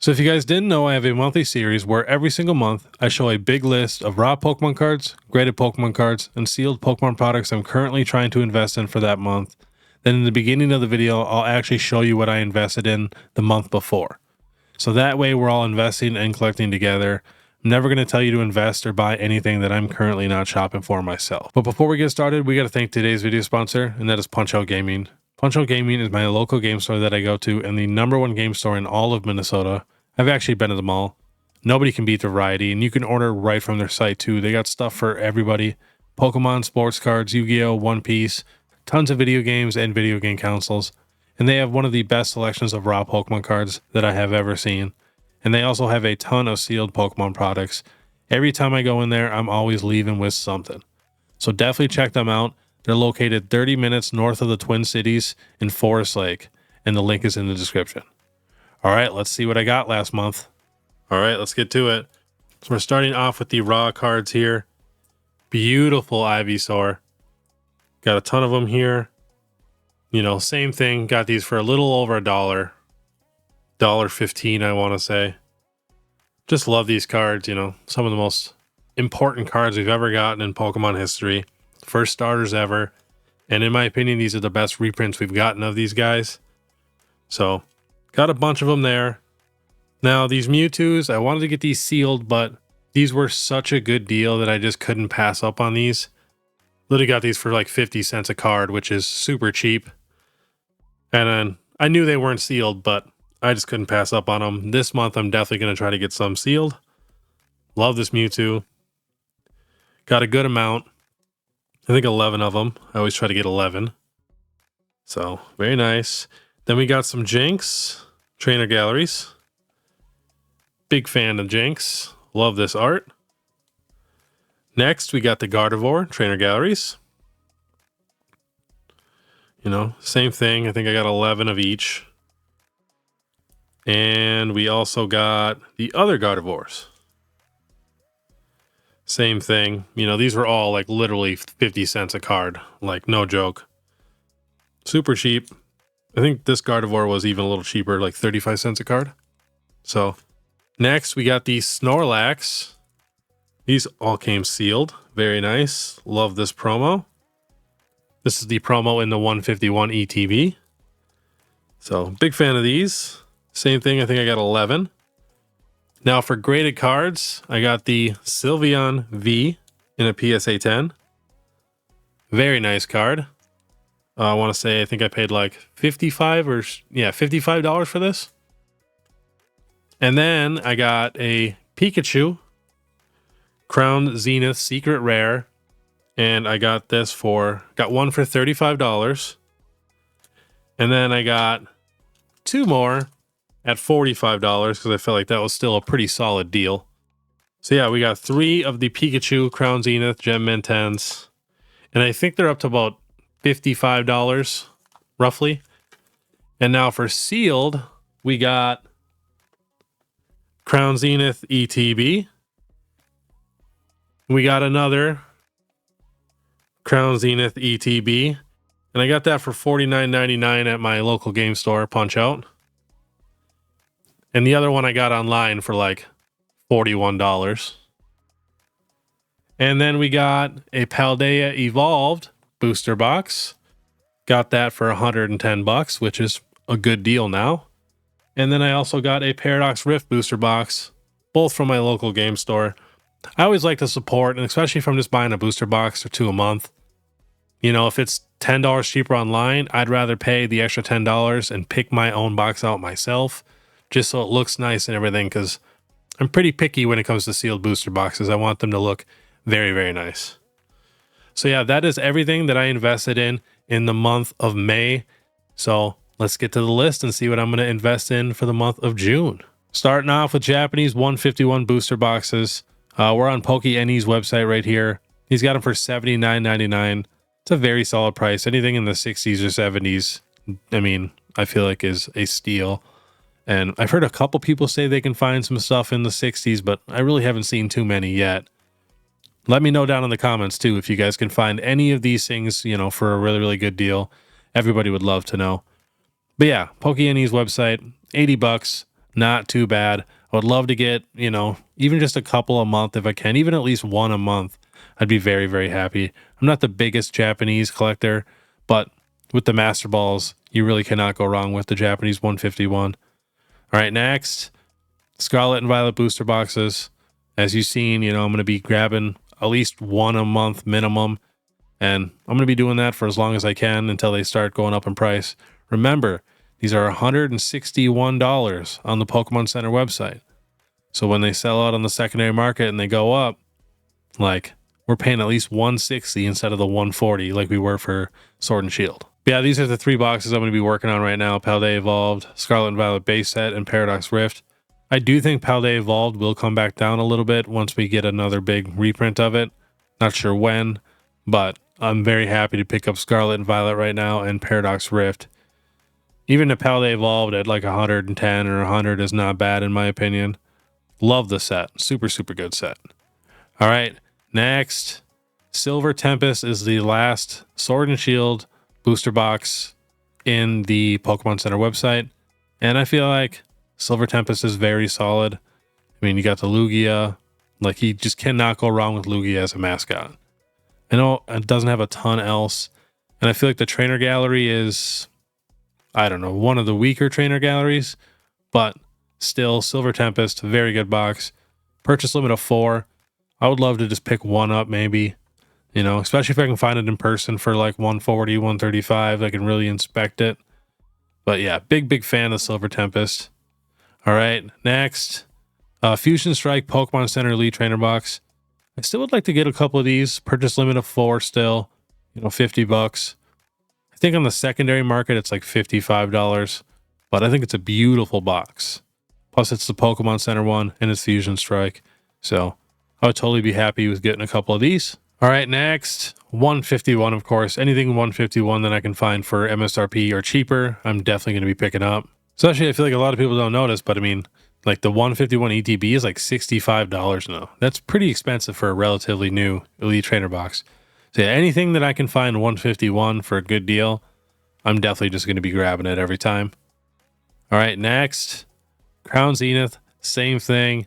So if you guys didn't know, I have a monthly series where every single month I show a big list of raw Pokemon cards, graded Pokemon cards, and sealed Pokemon products I'm currently trying to invest in for that month. Then in the beginning of the video, I'll actually show you what I invested in the month before. So that way we're all investing and collecting together. I'm never going to tell you to invest or buy anything that I'm currently not shopping for myself. But before we get started, we got to thank today's video sponsor, and that is Punch-Out Gaming. Punch-Out Gaming is my local game store that I go to and the #1 game store in all of Minnesota. I've actually been to them all. Nobody can beat the variety, and you can order right from their site too. They got stuff for everybody. Pokemon, sports cards, Yu-Gi-Oh!, One Piece, tons of video games and video game consoles. And they have one of the best selections of raw Pokemon cards that I have ever seen. And they also have a ton of sealed Pokemon products. Every time I go in there, I'm always leaving with something. So definitely check them out. They're located 30 minutes north of the Twin Cities in Forest Lake, and the link is in the description. All right, let's see what I got last month. All right, let's get to it. So we're starting off with the raw cards here. Beautiful Ivysaur. Got a ton of them here. You know, same thing. Got these for a little over $1. $1.15, I want to say. Just love these cards, you know. Some of the most important cards we've ever gotten in Pokemon history. First starters ever. And in my opinion, these are the best reprints we've gotten of these guys. So, got a bunch of them there. Now, these Mewtwo's, I wanted to get these sealed, but these were such a good deal that I just couldn't pass up on these. Literally got these for like 50 cents a card, which is super cheap. And then I knew they weren't sealed, but I just couldn't pass up on them. This month, I'm definitely going to try to get some sealed. Love this Mewtwo. Got a good amount. I think 11 of them. I always try to get 11. So, very nice. Then we got some Jinx trainer galleries. Big fan of Jinx. Love this art. Next, we got the Gardevoir trainer galleries. You know, same thing. I think I got 11 of each. And we also got the other Gardevoirs. Same thing. You know, these were all like literally 50 cents a card. Like, no joke. Super cheap. I think this Gardevoir was even a little cheaper, like 35 cents a card. So, next we got the Snorlax. These all came sealed. Very nice. Love this promo. This is the promo in the 151 ETB. So, big fan of these. Same thing, I think I got 11. Now for graded cards, I got the Sylveon V in a PSA 10. Very nice card. I want to say I think I paid like $55 for this. And then I got a Pikachu Crown Zenith Secret Rare. And I got one for $35. And then I got two more at $45 because I felt like that was still a pretty solid deal. So yeah, we got 3 of the Pikachu Crown Zenith Gem Mint 10s. And I think they're up to about $55 roughly. And now for sealed, we got Crown Zenith ETB. We got another Crown Zenith ETB. And I got that for $49.99 at my local game store, Punch-Out. And the other one I got online for like $41. And then we got a Paldea Evolved booster box. Got that for $110, which is a good deal now. And then I also got a Paradox Rift booster box, both from my local game store. I always like to support, and especially if I'm just buying a booster box or 2 a month. You know, if it's $10 cheaper online, I'd rather pay the extra $10 and pick my own box out myself, just so it looks nice and everything, because I'm pretty picky when it comes to sealed booster boxes. I want them to look very, very nice. So yeah, that is everything that I invested in the month of May. So let's get to the list and see what I'm going to invest in for the month of June. Starting off with Japanese 151 booster boxes. We're on PokeNE's website right here. He's got them for $79.99. It's a very solid price. Anything in the 60s or 70s, I mean, I feel like is a steal. And I've heard a couple people say they can find some stuff in the 60s, but I really haven't seen too many yet. Let me know down in the comments too if you guys can find any of these things, you know, for a really, really good deal. Everybody would love to know. But yeah, PokeNE's website, $80, not too bad. I would love to get, even just a couple a month if I can, even at least one a month. I'd be very, very happy. I'm not the biggest Japanese collector, but with the Master Balls, you really cannot go wrong with the Japanese 151. All right, next, Scarlet and Violet booster boxes. As you've seen, I'm going to be grabbing at least one a month minimum, and I'm going to be doing that for as long as I can until they start going up in price. Remember, these are $161 on the Pokemon Center website. So when they sell out on the secondary market and they go up, like, we're paying at least $160 instead of the $140 like we were for Sword and Shield. But yeah, these are the 3 boxes I'm going to be working on right now. Paldea Evolved, Scarlet and Violet base set, and Paradox Rift. I do think Paldea Evolved will come back down a little bit once we get another big reprint of it. Not sure when, but I'm very happy to pick up Scarlet and Violet right now and Paradox Rift. Even the Paldea Evolved at like 110 or 100 is not bad in my opinion. Love the set. Super, super good set. All right, next. Silver Tempest is the last Sword and Shield booster box in the Pokemon Center website. And I feel like Silver Tempest is very solid. I mean, you got the Lugia. Like, you just cannot go wrong with Lugia as a mascot. I know it doesn't have a ton else. And I feel like the trainer gallery is, I don't know, one of the weaker trainer galleries. But still, Silver Tempest, very good box. Purchase limit of 4. I would love to just pick one up maybe. Especially if I can find it in person for like 140, 135. I can really inspect it. But yeah, big fan of Silver Tempest. All right, next, Fusion Strike Pokemon Center Elite Trainer Box. I still would like to get a couple of these. Purchase limit of 4 still, $50. I think on the secondary market, it's like $55, but I think it's a beautiful box. Plus, it's the Pokemon Center one and it's Fusion Strike. So I would totally be happy with getting a couple of these. All right, next, 151, of course. Anything 151 that I can find for MSRP or cheaper, I'm definitely going to be picking up. Especially, I feel like a lot of people don't notice, but I mean, like the 151 ETB is like $65 now. That's pretty expensive for a relatively new Elite Trainer box. So yeah, anything that I can find 151 for a good deal, I'm definitely just going to be grabbing it every time. All right, next, Crown Zenith, same thing.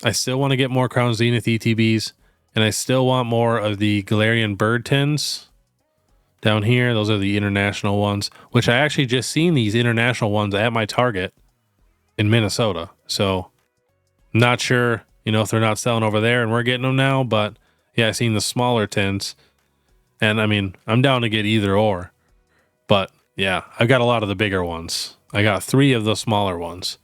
I still want to get more Crown Zenith ETBs, and I still want more of the Galarian Bird Tins. Down here, those are the international ones, which I actually just seen these international ones at my Target in Minnesota. So, not sure, if they're not selling over there and we're getting them now, but yeah, I seen the smaller tins. And I mean, I'm down to get either or. But yeah, I've got a lot of the bigger ones. I got 3 of the smaller ones.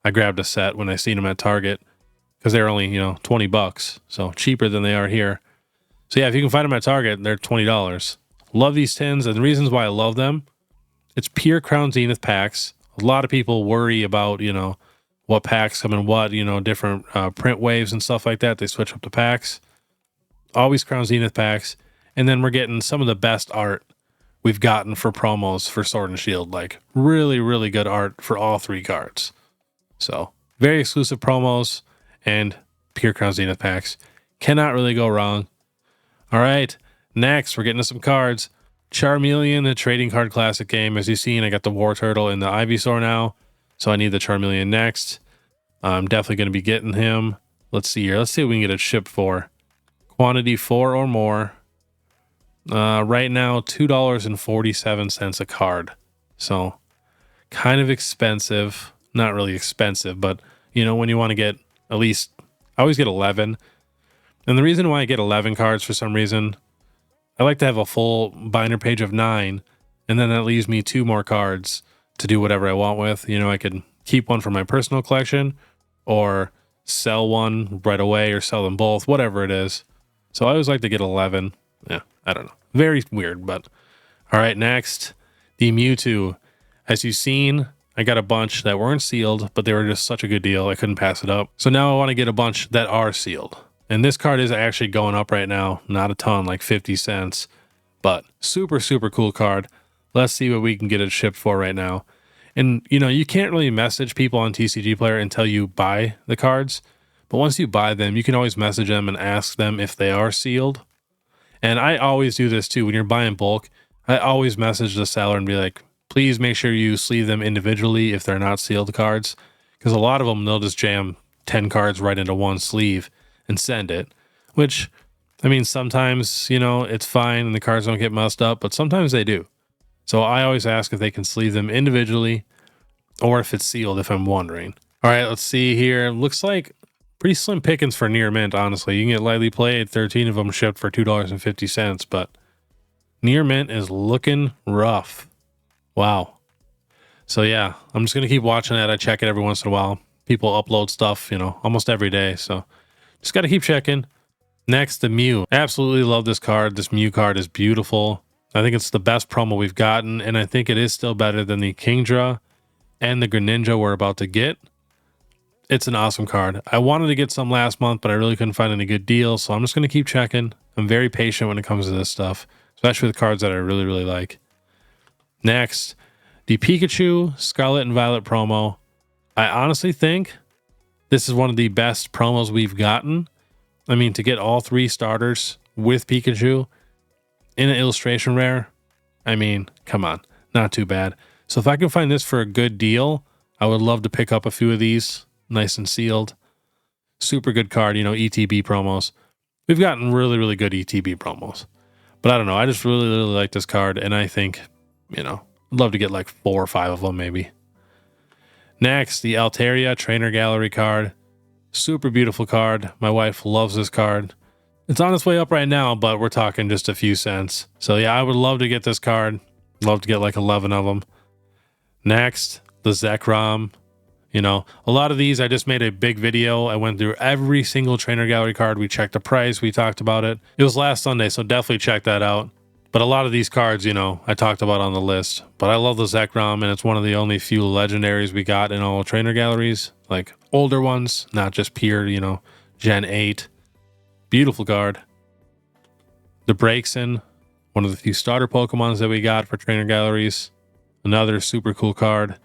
I grabbed a set when I seen them at Target because they're only, $20. So cheaper than they are here. So yeah, if you can find them at Target, they're $20. Love these tins, and the reasons why I love them, it's pure Crown Zenith packs. A lot of people worry about, what packs come in what, different print waves and stuff like that. They switch up the packs. Always Crown Zenith packs. And then we're getting some of the best art we've gotten for promos for Sword and Shield. Like, really, really good art for all 3 cards. So, very exclusive promos and pure Crown Zenith packs. Cannot really go wrong. All right. Next, we're getting to some cards. Charmeleon, the trading card classic game. As you've seen, I got the War Turtle and the Ivysaur now. So I need the Charmeleon next. I'm definitely going to be getting him. Let's see here. Let's see what we can get it shipped for. Quantity 4 or more. Right now, $2.47 a card. So kind of expensive. Not really expensive, but when you want to get at least, I always get 11. And the reason why I get 11 cards for some reason, I like to have a full binder page of 9, and then that leaves me 2 more cards to do whatever I want with. I could keep one for my personal collection or sell one right away or sell them both, whatever it is. So I always like to get 11. Yeah, I don't know. Very weird, but all right, next, the Mewtwo. As you've seen, I got a bunch that weren't sealed, but they were just such a good deal. I couldn't pass it up. So now I want to get a bunch that are sealed. And this card is actually going up right now. Not a ton, like 50 cents. But super, super cool card. Let's see what we can get it shipped for right now. And, you can't really message people on TCG Player until you buy the cards. But once you buy them, you can always message them and ask them if they are sealed. And I always do this too. When you're buying bulk, I always message the seller and be like, please make sure you sleeve them individually if they're not sealed cards. because a lot of them, they'll just jam 10 cards right into one sleeve and send it, which, I mean, sometimes, you know, it's fine and the cards don't get messed up, but sometimes they do. So I always ask if they can sleeve them individually or if it's sealed, if I'm wondering. All right, let's see here. Looks like pretty slim pickings for near mint, honestly. You can get lightly played, 13 of them shipped for $2.50, but near mint is looking rough. Wow. So yeah, I'm just going to keep watching that. I check it every once in a while. People upload stuff, you know, almost every day. So just got to keep checking. Next, the Mew. Absolutely love this card. This Mew card is beautiful. I think it's the best promo we've gotten, and I think it is still better than the Kingdra and the Greninja we're about to get. It's an awesome card. I wanted to get some last month, but I really couldn't find any good deals, so I'm just going to keep checking. I'm very patient when it comes to this stuff, especially with cards that I really, really like. Next, the Pikachu Scarlet and Violet promo. I honestly think this is one of the best promos we've gotten. I mean, to get all 3 starters with Pikachu in an illustration rare, I mean, come on, not too bad. So if I can find this for a good deal, I would love to pick up a few of these, nice and sealed. Super good card, you know, ETB promos. We've gotten really, really good ETB promos. But I don't know, I just really, really like this card, and I think, you know, I'd love to get like 4 or 5 of them maybe. Next, the Altaria Trainer Gallery card. Super beautiful card. My wife loves this card. It's on its way up right now, but we're talking just a few cents. So yeah, I would love to get this card. Love to get like 11 of them. Next, the Zekrom. You know, a lot of these, I just made a big video. I went through every single Trainer Gallery card. We checked the price. We talked about it. It was last Sunday, so definitely check that out. But a lot of these cards, you know, I talked about on the list. But I love the Zekrom, and it's one of the only few legendaries we got in all Trainer Galleries. Like older ones, not just pure, you know, Gen 8. Beautiful card. The Braixen, one of the few starter Pokemons that we got for Trainer Galleries. Another super cool card.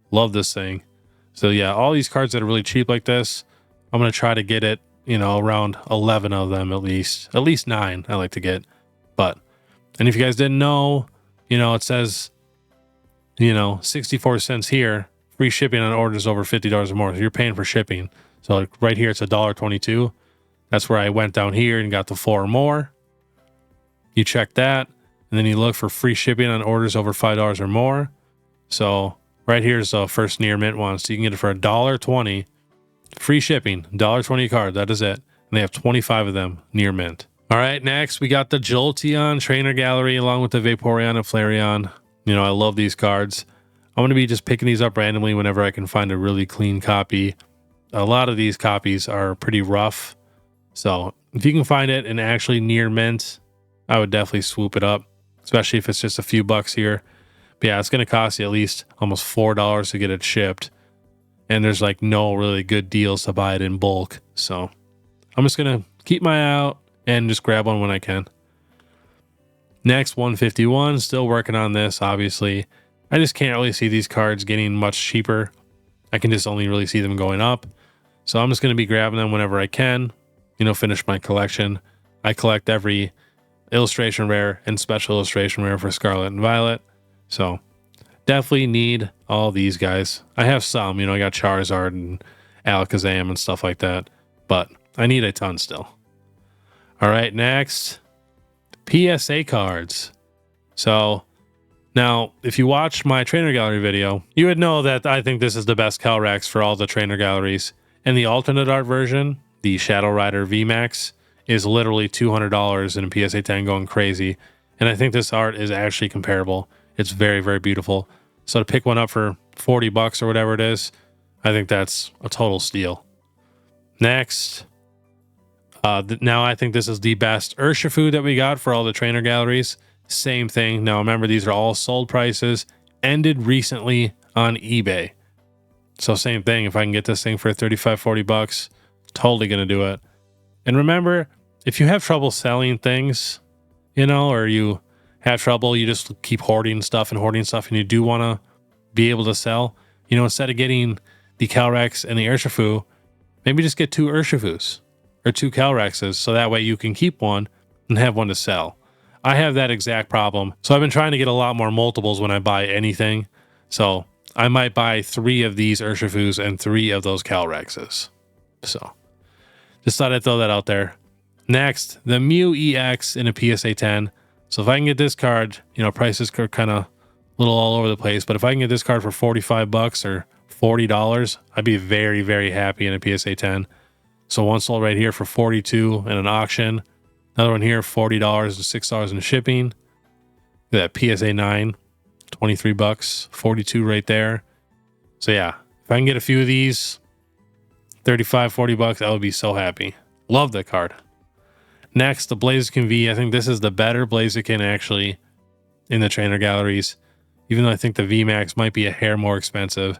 Love this thing. So yeah, all these cards that are really cheap like this, I'm going to try to get it, you know, around 11 of them at least. At least 9 I like to get. But, and if you guys didn't know, you know, it says, you know, 64 cents here. Free shipping on orders over $50 or more. So you're paying for shipping. So like right here, it's $1.22. That's where I went down here and got the 4 or more. You check that, and then you look for free shipping on orders over $5 or more. So right here's the first near mint one. So you can get it for $1.20. Free shipping, $1.20 card. That is it. And they have 25 of them near mint. All right, next we got the Jolteon Trainer Gallery along with the Vaporeon and Flareon. You know, I love these cards. I'm going to be just picking these up randomly whenever I can find a really clean copy. A lot of these copies are pretty rough. So if you can find it and actually near mint, I would definitely swoop it up, especially if it's just a few bucks here. But yeah, it's going to cost you at least almost $4 to get it shipped. And there's like no really good deals to buy it in bulk. So I'm just going to keep my eye out and just grab one when I can. Next, 151, still working on this, obviously. I just can't really see these cards getting much cheaper. I can just only really see them going up. So I'm just going to be grabbing them whenever I can, you know, finish my collection. I collect every illustration rare and special illustration rare for Scarlet and Violet. So definitely need all these guys. I have some, you know, I got Charizard and Alakazam and stuff like that, but I need a ton still. All right, next, PSA cards. So now, if you watch my Trainer Gallery video, you would know that I think this is the best Calyrex for all the Trainer Galleries. And the alternate art version, the Shadow Rider VMAX, is literally $200 in a PSA 10 going crazy. And I think this art is actually comparable. It's very, very beautiful. So to pick one up for 40 bucks or whatever it is, I think that's a total steal. Next, now I think this is the best Urshifu that we got for all the Trainer Galleries. Same thing. Now remember, these are all sold prices, ended recently on eBay. So same thing. If I can get this thing for 35, 40 bucks, totally going to do it. And remember, if you have trouble selling things, you know, or you have trouble, you just keep hoarding stuff, and you do want to be able to sell, you know, instead of getting the Calyrex and the Urshifu, maybe just get 2 Urshifus or 2 Calyrexes, so that way you can keep one and have one to sell. I have that exact problem. So I've been trying to get a lot more multiples when I buy anything. So I might buy 3 of these Urshifus and 3 of those Calrexes. So just thought I'd throw that out there. Next, the Mew EX in a PSA 10. So if I can get this card, you know, prices are kind of a little all over the place, but if I can get this card for $45 or $40, I'd be very, very happy in a PSA 10. So one sold right here for $42 in an auction. Another one here, $40 and $6 in shipping. That PSA 9, $23, 42 right there. So yeah, if I can get a few of these, $35, $40, I would be so happy. Love that card. Next, the Blaziken V. I think this is the better Blaziken actually in the trainer galleries, even though I think the VMAX might be a hair more expensive.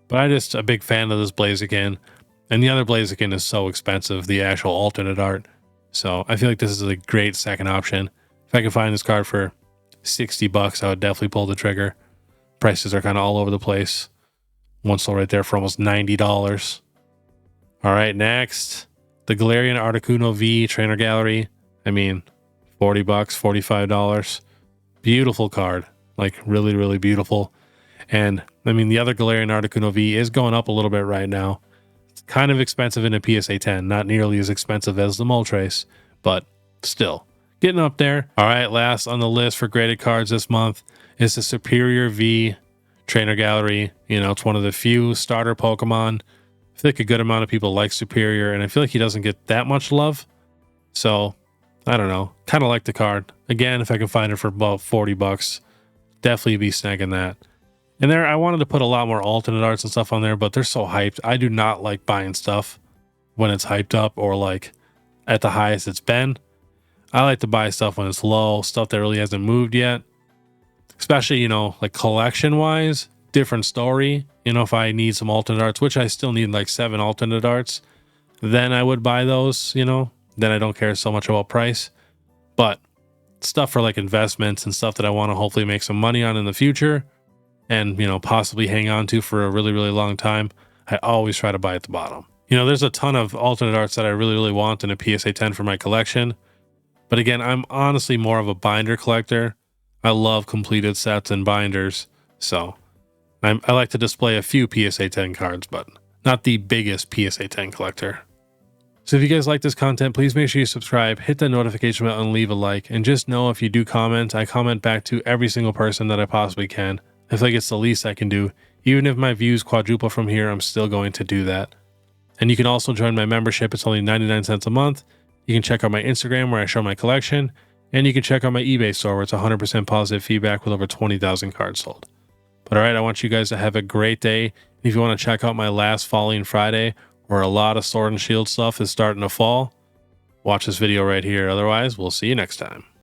But I'm just a big fan of this Blaziken. And the other Blaziken is so expensive, the actual alternate art. So I feel like this is a great second option. If I could find this card for $60, I would definitely pull the trigger. Prices are kind of all over the place. One sold right there for almost $90. All right, next, the Galarian Articuno V Trainer Gallery. I mean, $40, $45. Beautiful card. Like, really, really beautiful. And, I mean, the other Galarian Articuno V is going up a little bit right now. It's kind of expensive in a PSA 10. Not nearly as expensive as the Moltres, but still, getting up there. All right, last on the list for graded cards this month is the Superior V Trainer Gallery. You know, it's one of the few starter Pokemon. I feel like a good amount of people like Superior, and I feel like he doesn't get that much love. So, I don't know. Kind of like the card. Again, if I can find it for about $40, definitely be snagging that. And there, I wanted to put a lot more alternate arts and stuff on there, but they're so hyped. I do not like buying stuff when it's hyped up or like at the highest it's been. I like to buy stuff when it's low, stuff that really hasn't moved yet. Especially, you know, like collection-wise, different story. You know, if I need some alternate arts, which I still need like 7 alternate arts, then I would buy those, you know. Then I don't care so much about price. But stuff for like investments and stuff that I want to hopefully make some money on in the future and, you know, possibly hang on to for a really, really long time, I always try to buy at the bottom. You know, there's a ton of alternate arts that I really, really want in a PSA 10 for my collection. But again, I'm honestly more of a binder collector. I love completed sets and binders. So I like to display a few PSA 10 cards, but not the biggest PSA 10 collector. So if you guys like this content, please make sure you subscribe, hit that notification bell, and leave a like. And just know if you do comment, I comment back to every single person that I possibly can. I feel like it's the least I can do. Even if my views quadruple from here, I'm still going to do that. And you can also join my membership. It's only 99 cents a month. You can check out my Instagram where I show my collection. And you can check out my eBay store where it's 100% positive feedback with over 20,000 cards sold. But all right, I want you guys to have a great day. If you want to check out my last Falling Friday, where a lot of Sword and Shield stuff is starting to fall, watch this video right here. Otherwise, we'll see you next time.